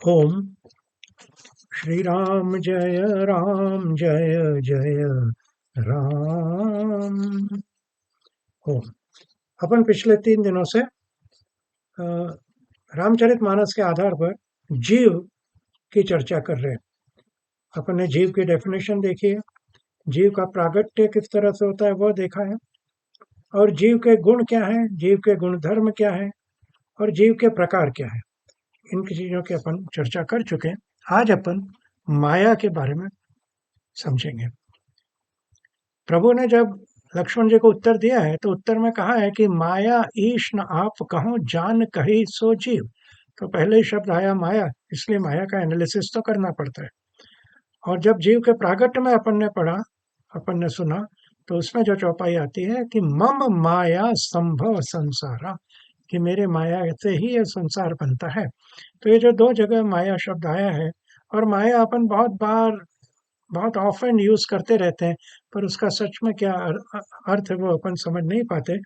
ओम श्री राम जय जय राम। ओम। अपन पिछले 3 दिनों से रामचरितमानस के आधार पर जीव की चर्चा कर रहे हैं। अपन ने जीव की डेफिनेशन देखी है, जीव का प्रागट्य किस तरह से होता है वो देखा है, और जीव के गुण क्या हैं, जीव के गुणधर्म क्या हैं, और जीव के प्रकार क्या हैं। इनकी चीजों की अपन चर्चा कर चुके हैं। आज अपन माया के बारे में समझेंगे। प्रभु ने जब लक्ष्मण जी को उत्तर दिया है तो उत्तर में कहा है कि माया ईश न आप कहो जान कही सो जीव। तो पहले ही शब्द आया माया, इसलिए माया का एनालिसिस तो करना पड़ता है। और जब जीव के प्रागट्य में अपन ने पढ़ा, अपन ने सुना, तो उसमें जो चौपाई आती है कि मम माया संभव संसारा, कि मेरे माया से ही ये संसार बनता है। तो ये जो 2 जगह माया शब्द आया है, और माया अपन बहुत बार बहुत ऑफन यूज करते रहते हैं, पर उसका सच में क्या अर्थ है वो अपन समझ नहीं पाते।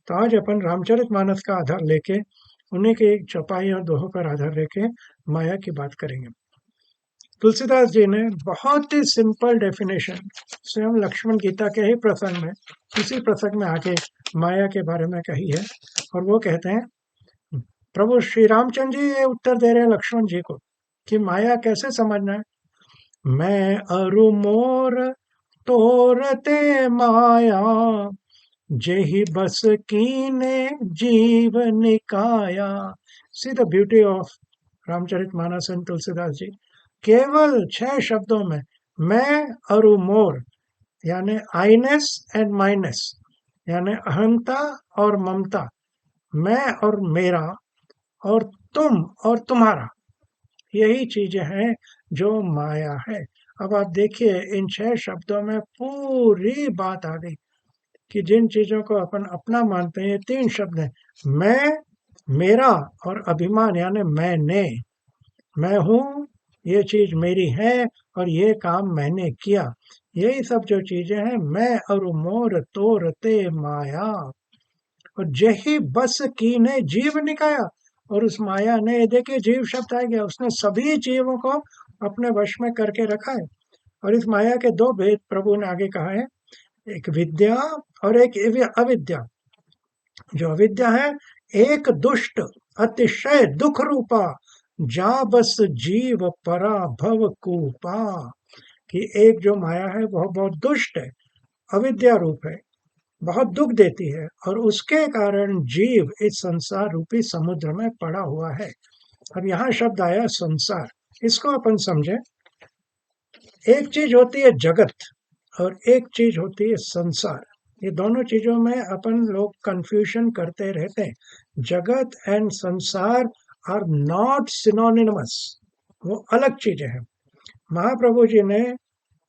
तो आज अपन रामचरितमानस का आधार लेके, उन्हीं की चौपाई और दोहों पर आधार लेके माया की बात करेंगे। तुलसीदास जी ने बहुत ही सिंपल डेफिनेशन स्वयं लक्ष्मण गीता के ही प्रसंग में, इसी प्रसंग में आके माया के बारे में कही है। और वो कहते हैं, प्रभु श्री रामचंद्र जी ये उत्तर दे रहे हैं लक्ष्मण जी को कि माया कैसे समझना है। मैं अरु मोर तोरते माया, जेहि बस कीने जीव निकाया। See the beauty of Ramcharitmanas and Tulsidas ji. केवल 6 शब्दों में मैं और मोर, यानी आईनेस एंड माइनेस, यानी अहंता और ममता, मैं और मेरा, और तुम और तुम्हारा, यही चीजें हैं जो माया है। अब आप देखिए इन 6 शब्दों में पूरी बात आ गई कि जिन चीजों को अपन अपना मानते हैं, ये 3 शब्द हैं, मैं, मेरा और अभिमान, यानी मैंने, मैं हूँ, ये चीज मेरी है और ये काम मैंने किया। यही सब जो चीजें हैं, मैं और मोर तोरते माया, और जही बस की ने जीव निकाया। और उस माया ने, देखिए जीव शब्द आ गया, उसने सभी जीवों को अपने वश में करके रखा है। और इस माया के 2 भेद प्रभु ने आगे कहा है, एक विद्या और एक अविद्या। जो अविद्या है, एक दुष्ट अतिशय दुख रूपा, जा बस जीव परा भव कूपा। कि एक जो माया है वह बहुत दुष्ट है, अविद्या रूप है, बहुत दुख देती है, और उसके कारण जीव इस संसार रूपी समुद्र में पड़ा हुआ है। अब यहाँ शब्द आया संसार, इसको अपन समझे। एक चीज होती है जगत और एक चीज होती है संसार। ये दोनों चीजों में अपन लोग कंफ्यूजन करते रहते हैं। जगत एंड संसार आर नॉट सिनोनिमस, वो अलग चीजें हैं। महाप्रभु जी ने,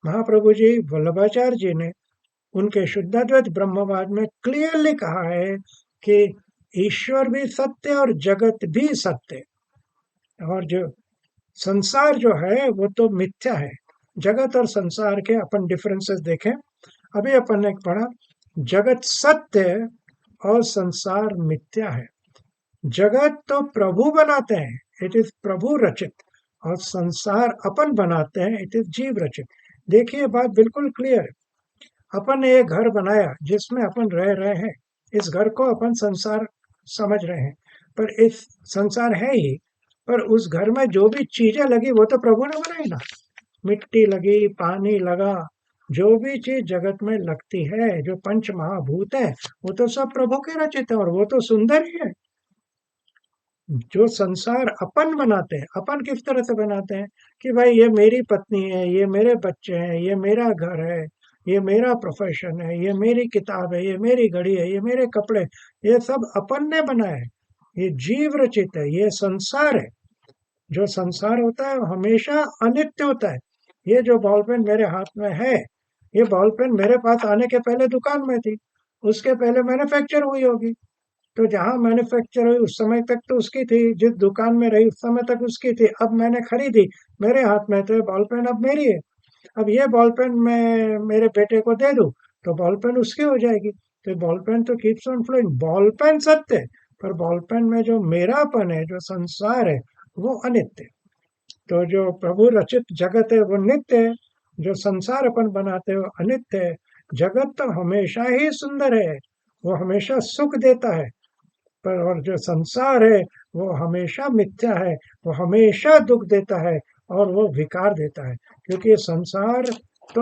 महाप्रभु जी वल्लभाचार्य जी ने उनके शुद्धाद्वैत ब्रह्मवाद में क्लियरली कहा है कि ईश्वर भी सत्य और जगत भी सत्य, और जो संसार जो है वो तो मिथ्या है। जगत और संसार के अपन डिफरेंसेस देखें। अभी अपन ने पढ़ा, जगत सत्य और संसार मिथ्या है। जगत तो प्रभु बनाते हैं, इट इज प्रभु रचित, और संसार अपन बनाते हैं, इट इज जीव रचित। देखिए बात बिल्कुल क्लियर है। अपन ने एक घर बनाया जिसमें अपन रह रहे हैं, इस घर को अपन संसार समझ रहे हैं, पर इस संसार है ही, पर उस घर में जो भी चीजें लगी वो तो प्रभु ने बनाई ना। मिट्टी लगी, पानी लगा, जो भी चीज जगत में लगती है, जो पंच महाभूत है, वो तो सब प्रभु के रचित है, और वो तो सुंदर ही है। जो संसार अपन बनाते हैं, अपन किस तरह से बनाते हैं कि भाई ये मेरी पत्नी है, ये मेरे बच्चे हैं, ये मेरा घर है, ये मेरा प्रोफेशन है, ये मेरी किताब है, ये मेरी घड़ी है, ये मेरे कपड़े, ये सब अपन ने बनाया है। ये जीव रचित है, ये संसार है। जो संसार होता है वो हमेशा अनित्य होता है। ये जो बॉल पेन मेरे हाथ में है, ये बॉल पेन मेरे पास आने के पहले दुकान में थी, उसके पहले मैन्युफैक्चर हुई होगी। तो जहाँ मैन्युफैक्चर हुई उस समय तक तो उसकी थी, जिस दुकान में रही उस समय तक उसकी थी, अब मैंने खरीदी, मेरे हाथ में, तो बॉल पेन अब मेरी है। अब ये बॉल पेन मैं मेरे बेटे को दे दूं तो बॉल पेन उसकी हो जाएगी। तो बॉल पेन तो keeps on flowing, ball pen सत्य है, पर बॉल पेन में जो मेरापन है, जो संसार है, वो अनित्य है। तो जो प्रभु रचित जगत है वो नित्य है, जो संसार अपन बनाते हो अनित्य है। जगत तो हमेशा ही सुंदर है, वो हमेशा सुख देता है, पर और जो संसार है वो हमेशा मिथ्या है, वो हमेशा दुख देता है और वो विकार देता है। क्योंकि ये संसार तो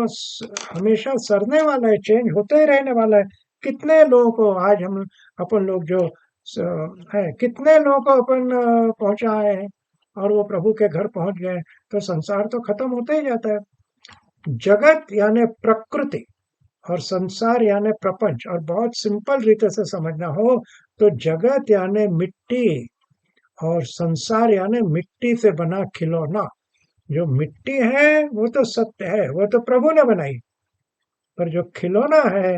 हमेशा सरने वाला है, चेंज होते ही रहने वाला है। कितने लोगों को आज हम अपन लोग जो है, कितने लोगों को अपन पहुंचाए हैं और वो प्रभु के घर पहुंच गए। तो संसार तो खत्म होते ही जाता है। जगत यानी प्रकृति और संसार यानी प्रपंच, और बहुत सिंपल रीते से समझना हो तो जगत यानी मिट्टी और संसार यानी मिट्टी से बना खिलौना। जो मिट्टी है वो तो सत्य है, वो तो प्रभु ने बनाई, पर जो खिलौना है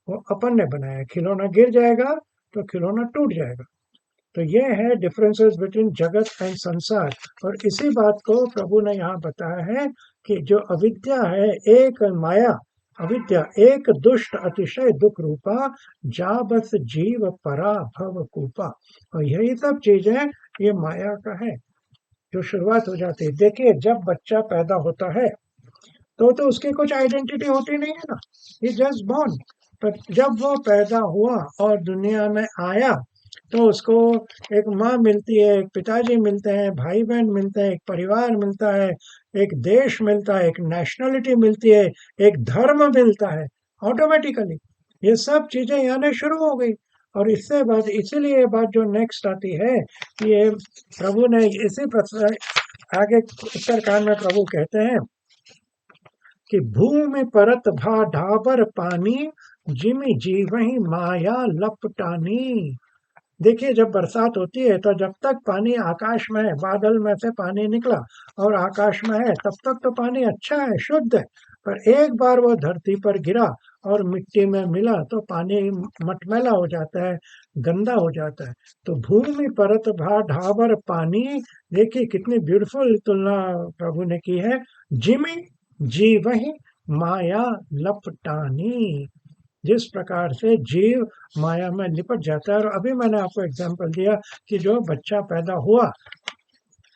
वो अपन ने बनाया। खिलौना गिर जाएगा तो खिलौना टूट जाएगा। तो ये है डिफरेंसेस बिटवीन जगत एंड संसार। और इसी बात को प्रभु ने यहाँ बताया है कि जो अविद्या है, एक माया अविद्या एक दुष्ट अतिशय दुख रूपा, जा बस जीव परा भव कूपा। और यही सब चीजें ये माया का है जो शुरुआत हो जाती है। देखिए, जब बच्चा पैदा होता है तो उसकी कुछ आइडेंटिटी होती नहीं है ना, ही जस्ट बॉर्न। पर जब वो पैदा हुआ और दुनिया में आया तो उसको एक माँ मिलती है, एक पिताजी मिलते हैं, भाई बहन मिलते हैं, एक परिवार मिलता है, एक देश मिलता है, एक नेशनलिटी मिलती है, एक धर्म मिलता है। ऑटोमेटिकली ये सब चीजें आने शुरू हो गई। और इससे बात, इसीलिए ये बात जो नेक्स्ट आती है कि ये प्रभु ने इसी प्रश्न आगे उत्तरकांड में प्रभु कहते हैं कि भूमि परत भा ढाबर पानी, जिमि जीवहि माया लपटानी। देखिए, जब बरसात होती है तो जब तक पानी आकाश में है, बादल में से पानी निकला और आकाश में है, तब तक तो पानी अच्छा है, शुद्ध है। पर एक बार वो धरती पर गिरा और मिट्टी में मिला तो पानी मटमैला हो जाता है, गंदा हो जाता है। तो भूमि परत भा ढाबर पानी, देखिए कितनी ब्यूटीफुल तुलना प्रभु ने की है। जिमि जीवहि माया लपटानी, जिस प्रकार से जीव माया में लिपट जाता है। और अभी मैंने आपको एग्जांपल दिया कि जो बच्चा पैदा हुआ,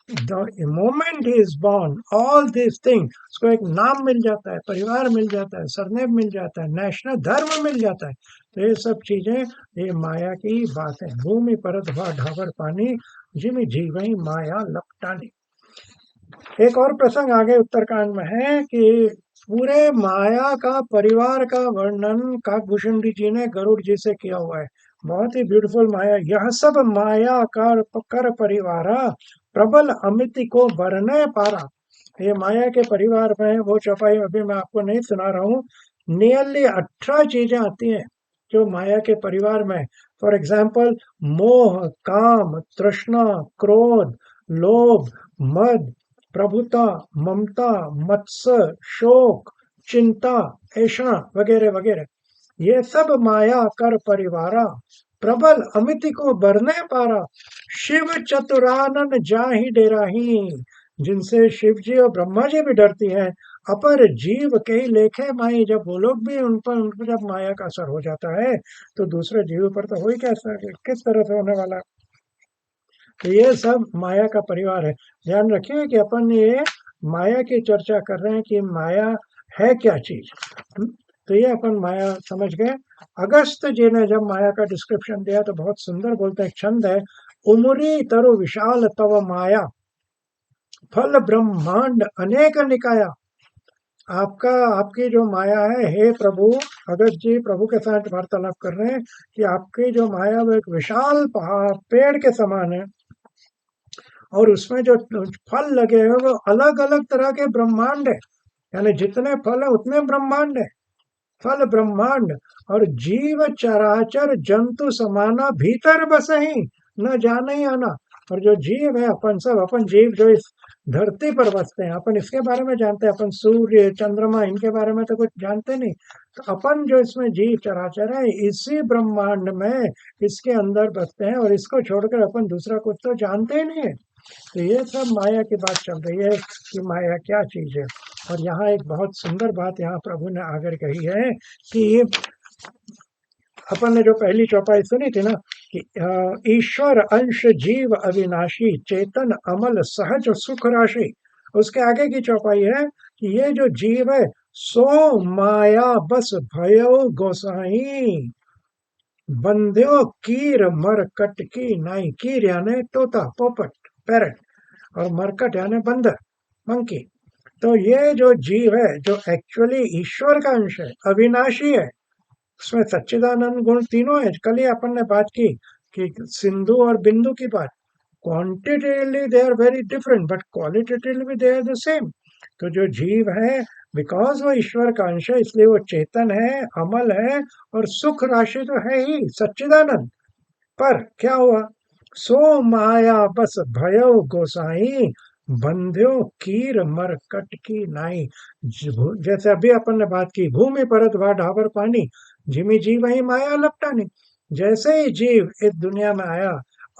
the moment he is born, all this thing, उसको एक नाम मिल जाता है, परिवार मिल जाता है, सरनेम मिल जाता है, नेशनल धर्म मिल जाता है। तो ये सब चीजें ये माया की ही बात है। भूमि परत भा ढाबर पानी, जिमि जीवहि माया लपटानी। एक और प्रसंग आगे उत्तरकांड में है कि पूरे माया का परिवार का वर्णन काकभूषण जी ने गरुड़ जी से किया हुआ है। बहुत ही ब्यूटीफुल माया। यह सब माया कर परिवारा, प्रबल अमिति को बरने पारा। ये माया के परिवार में वो चौपाई अभी मैं आपको नहीं सुना रहा हूँ। नियरली 18 चीजें आती हैं जो माया के परिवार में। फॉर एग्जाम्पल, मोह, काम, तृष्णा, क्रोध, लोभ, मद, प्रभुता, ममता, मत्सर, शोक, चिंता, ऐषणा वगैरह वगैरह। ये सब माया कर परिवारा, प्रबल अमिति को बरने पारा, शिव चतुरानन जाहि डेराही। जिनसे शिव जी और ब्रह्मा जी भी डरती हैं। अपर जीव के ही लेखे माई, जब वो लोग भी उन पर जब माया का असर हो जाता है तो दूसरे जीव पर तो हो ही कैसा, किस तरह से होने वाला है। तो ये सब माया का परिवार है। ध्यान रखिए कि अपन ये माया की चर्चा कर रहे हैं कि माया है क्या चीज। तो ये अपन माया समझ गए। अगस्त जी ने जब माया का डिस्क्रिप्शन दिया तो बहुत सुंदर बोलते हैं, छंद है, उमरी तरु विशाल तव माया, फल ब्रह्मांड अनेक निकाया। आपका आपकी जो माया है, हे प्रभु, अगस्त जी प्रभु के साथ वार्तालाप कर रहे हैं कि आपकी जो माया वो एक विशाल पहाड़ पेड़ के समान है, और उसमें जो फल लगे हैं वो अलग अलग तरह के ब्रह्मांड है। यानी जितने फल है उतने ब्रह्मांड है, फल ब्रह्मांड। और जीव चराचर जंतु समाना, भीतर बस ही न जाने ही आना। और जो जीव है, अपन सब अपन जीव जो इस धरती पर बसते हैं, अपन इसके बारे में जानते हैं। अपन सूर्य चंद्रमा इनके बारे में तो कुछ जानते नहीं। तो अपन जो इसमें जीव चराचर है, इसी ब्रह्मांड में इसके अंदर बसते हैं, और इसको छोड़कर अपन दूसरा कुछ तो जानते ही नहीं है। तो ये सब माया की बात चल रही है कि माया क्या चीज है। और यहाँ एक बहुत सुंदर बात यहाँ प्रभु ने आकर कही है कि अपन ने जो पहली चौपाई सुनी थी ना कि ईश्वर अंश जीव अविनाशी, चेतन अमल सहज सुख राशि। उसके आगे की चौपाई है कि ये जो जीव है सो माया बस भयो गोसाई, बंध्यो कीर मरकट की नाई। कीर यानी तोता, पोपट, पैरट, और मरकट यानी बंदर, मंकी। तो ये जो जीव है जो एक्चुअली ईश्वर का अंश है, अविनाशी है, उसमें सच्चिदानंद गुण तीनों है। कल ही अपन ने बात की कि सिंधु और बिंदु की बात, quantitatively they are very different but qualitatively they are the same. तो जो जीव है, बिकॉज वो ईश्वर का अंश है, इसलिए वो चेतन है, अमल है, और सुख राशि तो है ही, सच्चिदानंद। पर क्या हुआ, सो माया बस भयो गोसाई, बंध्यो कीर मरकट की नाई। जैसे अभी अपन ने बात की, भूमि परत वा ढाबर पानी, जिमी जी वही माया लपटानी। जैसे ही जीव इस दुनिया में आया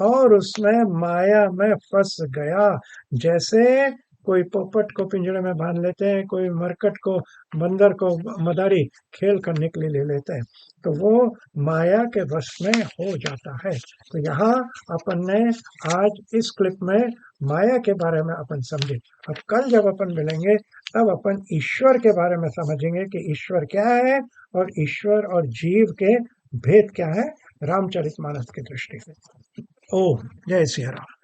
और उसमें माया में फंस गया, जैसे कोई पोपट को पिंजरे में बांध लेते हैं, कोई मरकट को, बंदर को मदारी खेल करने के लिए ले लेते हैं, तो वो माया के वश में हो जाता है। तो यहाँ अपन ने आज इस क्लिप में माया के बारे में अपन समझे। अब कल जब अपन मिलेंगे तब अपन ईश्वर के बारे में समझेंगे कि ईश्वर क्या है और ईश्वर और जीव के भेद क्या है रामचरितमानस की दृष्टि से। ओम जय सिया राम।